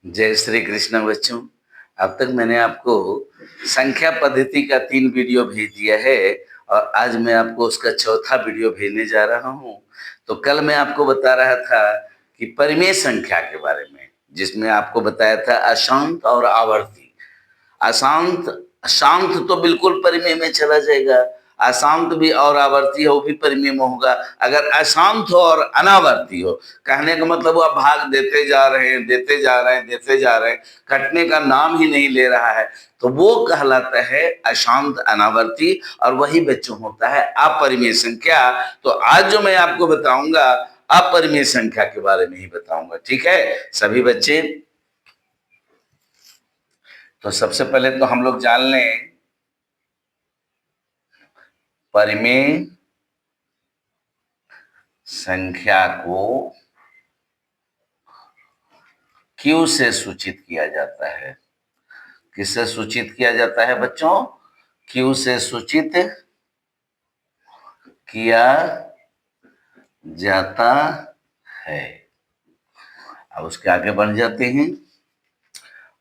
जय श्री कृष्ण बच्चों। अब तक मैंने आपको संख्या पद्धति का 3 वीडियो भेज दिया है और आज मैं आपको उसका चौथा वीडियो भेजने जा रहा हूँ। तो कल मैं आपको बता रहा था कि परिमेय संख्या के बारे में, जिसमें आपको बताया था अशांत और आवर्ती। अशांत शांत तो बिल्कुल परिमेय में चला जाएगा, अशांत भी और आवर्ती हो भी परिमेय में होगा। अगर अशांत हो और अनावर्ती हो, कहने का मतलब वो आप भाग देते जा रहे हैं, देते जा रहे हैं, देते जा रहे हैं, कटने का नाम ही नहीं ले रहा है, तो वो कहलाता है अशांत अनावर्ती। और वही बच्चों होता है अपरिमेय संख्या। तो आज जो मैं आपको बताऊंगा अपरिमेय संख्या के बारे में ही बताऊंगा। ठीक है सभी बच्चे। तो सबसे पहले तो हम लोग जान लें परिमेय संख्या को क्यू से सूचित किया जाता है। किससे सूचित किया जाता है बच्चों? क्यू से सूचित किया जाता है। अब उसके आगे बढ़ जाते हैं।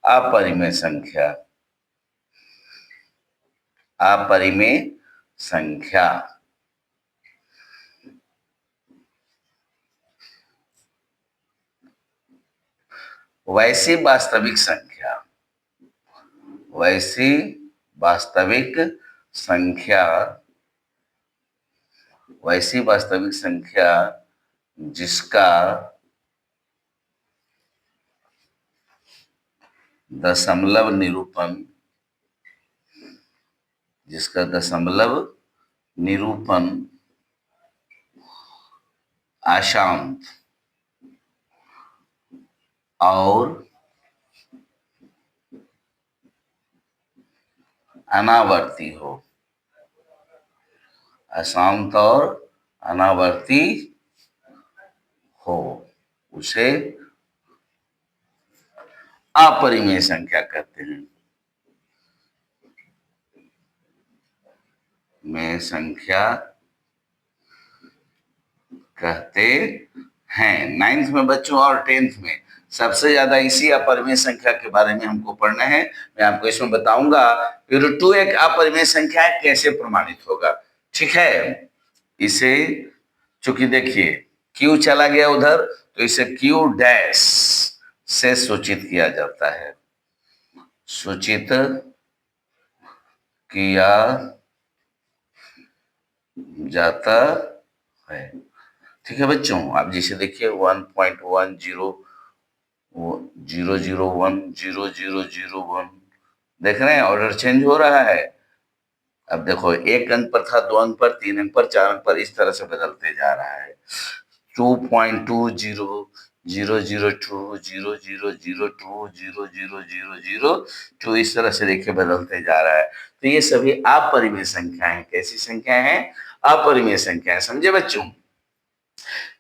अपरिमेय संख्या, अपरिमेय संख्या वैसी वास्तविक संख्या, वैसी वास्तविक संख्या, वैसी वास्तविक संख्या जिसका दशमलव निरूपण, जिसका दशमलव निरूपण अशांत और अनावर्ती हो, अशांत और अनावर्ती हो, उसे अपरिमेय संख्या कहते हैं। में संख्या कहते हैं। 9th में बच्चों और 10th में सबसे ज्यादा इसी अपरिमेय संख्या के बारे में हमको पढ़ना है। मैं आपको इसमें बताऊंगा √2 एक अपरिमेय संख्या है, कैसे प्रमाणित होगा। ठीक है, इसे चूंकि देखिए क्यू चला गया उधर, तो इसे क्यू डैश से सूचित किया जाता है, सूचित किया जाता है। ठीक है बच्चों, आप जैसे देखिए 1.1000100001 देख रहे हैं, ऑर्डर चेंज हो रहा है। अब देखो 1 अंक पर था, 2 अंक पर, 3 अंक पर, 4 अंक पर, इस तरह से बदलते जा रहा है। 2.2000020002 इस तरह से देखिए बदलते जा रहा है। तो ये सभी अपरिमेय संख्या है। कैसी संख्या है? अपरिमेय संख्या है। समझे बच्चों?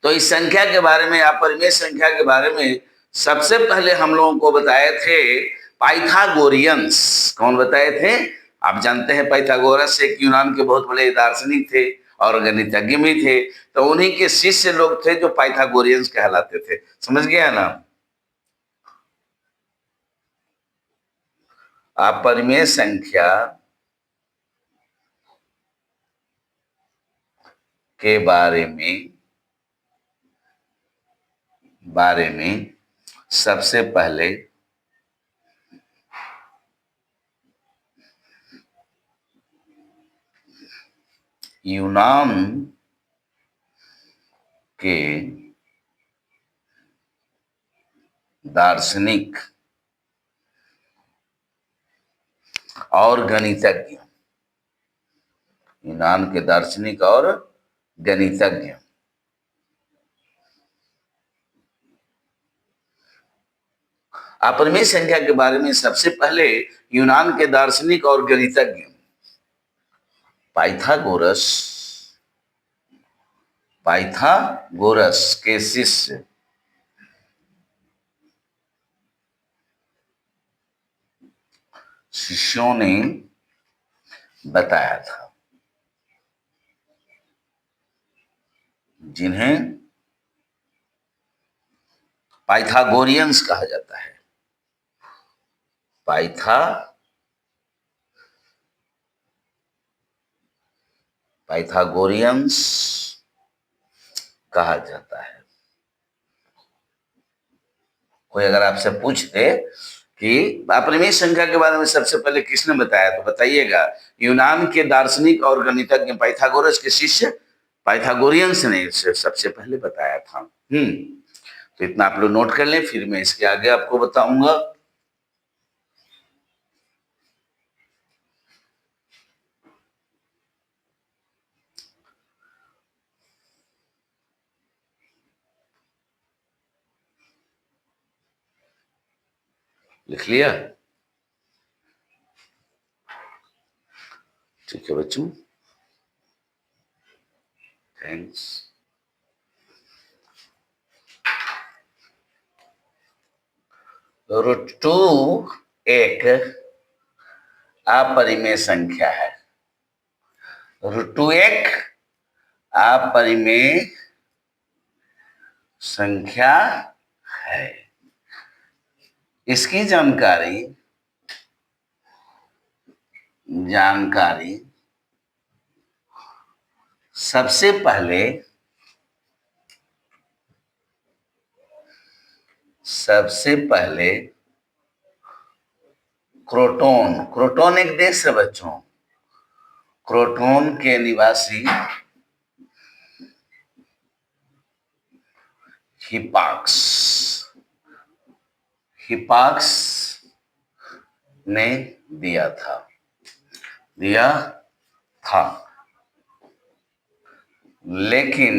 तो इस संख्या के बारे में, अपरिमेय संख्या के बारे में सबसे पहले हम लोगों को बताए थे पाइथागोरियंस। कौन बताए थे? आप जानते हैं पाइथागोरस एक यूनान के बहुत बड़े दार्शनिक थे और गणितज्ञ भी थे। तो उन्हीं के शिष्य लोग थे जो पाइथागोरियंस कहलाते थे। समझ गया ना? अपरिमेय संख्या के बारे में सबसे पहले यूनान के दार्शनिक और गणितज्ञ, यूनान के दार्शनिक और गणितज्ञ अपरिमेय संख्या के बारे में सबसे पहले यूनान के दार्शनिक और गणितज्ञ पाइथागोरस, पाइथागोरस के शिष्यों ने बताया था, जिन्हें पाइथागोरियंस कहा जाता है। पाइथागोरियंस कहा जाता है। कोई अगर आपसे पूछ दे कि अपरिमेय संख्या के बारे में सबसे पहले किसने बताया, तो बताइएगा यूनान के दार्शनिक और गणितज्ञ पाइथागोरस के शिष्य पाइथागोरियंस ने इसे सबसे पहले बताया था। तो इतना आप लोग नोट कर लें, फिर मैं इसके आगे आपको बताऊंगा। लिख लिया? ठीक है बच्चों, थैंक्स। √2 एक अपरिमेय संख्या है। √2 एक अपरिमेय संख्या है। इसकी जानकारी सबसे पहले क्रोटोन एक देश है बच्चों, क्रोटोन के निवासी हिपाक्स ने दिया था। लेकिन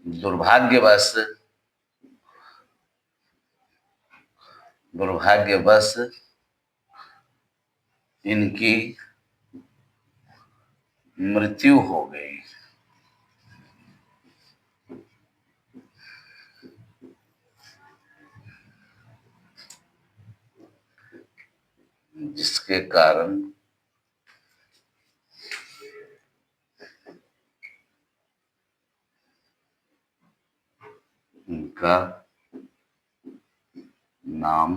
दुर्भाग्यवश इनकी मृत्यु हो गई। जिसके कारण उनका नाम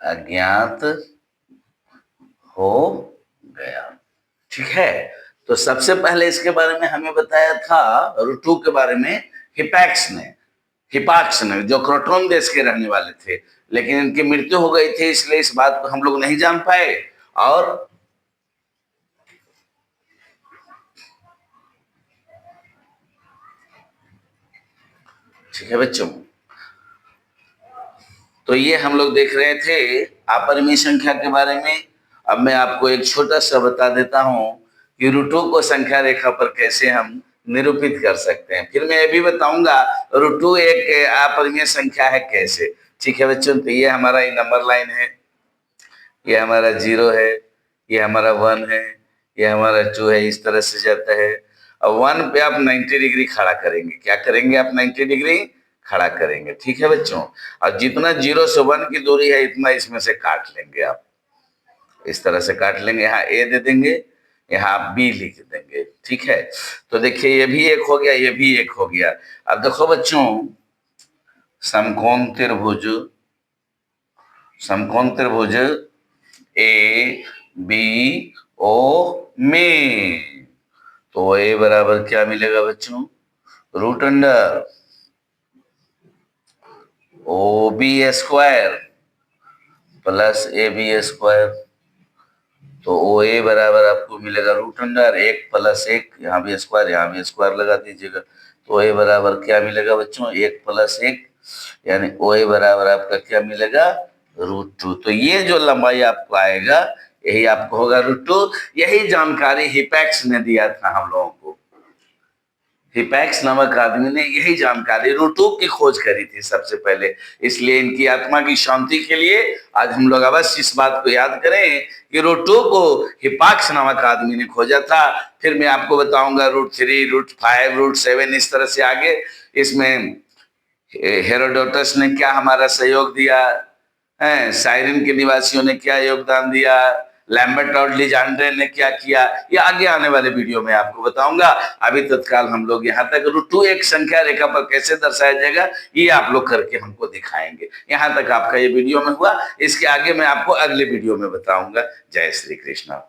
अज्ञात हो गया। ठीक है, तो सबसे पहले इसके बारे में हमें बताया था √2 के बारे में हिपाक्स ने जो क्रोटोन देश के रहने वाले थे, लेकिन इनकी मृत्यु हो गई थी, इसलिए इस बात को हम लोग नहीं जान पाए। और ठीक है बच्चों, तो ये हम लोग देख रहे थे अपरिमेय संख्या के बारे में। अब मैं आपको एक छोटा सा बता देता हूं कि √2 को संख्या रेखा पर कैसे हम निरूपित कर सकते हैं। फिर मैं ये भी बताऊंगा √2 एक अपरिमेय संख्या है कैसे। ठीक है बच्चों, तो ये हमारा नंबर लाइन है, ये हमारा 0 है, ये हमारा 1 है, ये हमारा 2 है, इस तरह से जाता है। अब 1 पे आप 90 डिग्री खड़ा करेंगे। क्या करेंगे आप? 90 डिग्री खड़ा करेंगे। ठीक है बच्चों, और जितना 0 से 1 की दूरी है इतना इसमें से काट लेंगे आप, इस तरह से काट लेंगे। यहाँ ए दे देंगे, यहाँ आप बी लिख देंगे। ठीक है, तो देखिए ये भी एक हो गया, ये भी एक हो गया। अब देखो बच्चों, समकोण त्रिभुज ए बी ओ में, तो ए बराबर क्या मिलेगा बच्चों? √Under OB² plus AB²। तो OA बराबर आपको मिलेगा √अंडर 1 + 1, यहाँ भी स्क्वायर, यहाँ भी स्क्वायर लगा दीजिएगा। तो OA बराबर क्या मिलेगा बच्चों? 1 + 1, यानी OA बराबर आपका क्या मिलेगा? √2। तो ये जो लंबाई आपको आएगा यही आपको होगा √2। यही जानकारी हिपैक्स ने दिया था हम लोगों को। हिपैक्स नामक आदमी ने यही जानकारी √2 की खोज करी थी सबसे पहले। इसलिए इनकी आत्मा की शांति के लिए आज हम लोग अवश्य इस बात को याद करें कि √2 को हिपैक्स नामक आदमी ने खोजा था। फिर मैं आपको बताऊंगा √3, √5, √7, इस तरह से आगे। इसमें हेरोडोटस ने क्या हमारा सहयोग दिया है, साइरिन के निवासियों ने क्या योगदान दिया, लैम्बर्ट और लीजेंड्रे ने क्या किया, ये आगे आने वाले वीडियो में आपको बताऊंगा। अभी तत्काल हम लोग यहाँ तक √2 एक संख्या रेखा पर कैसे दर्शाया जाएगा ये आप लोग करके हमको दिखाएंगे। यहाँ तक आपका ये वीडियो में हुआ, इसके आगे मैं आपको अगले वीडियो में बताऊंगा। जय श्री कृष्ण।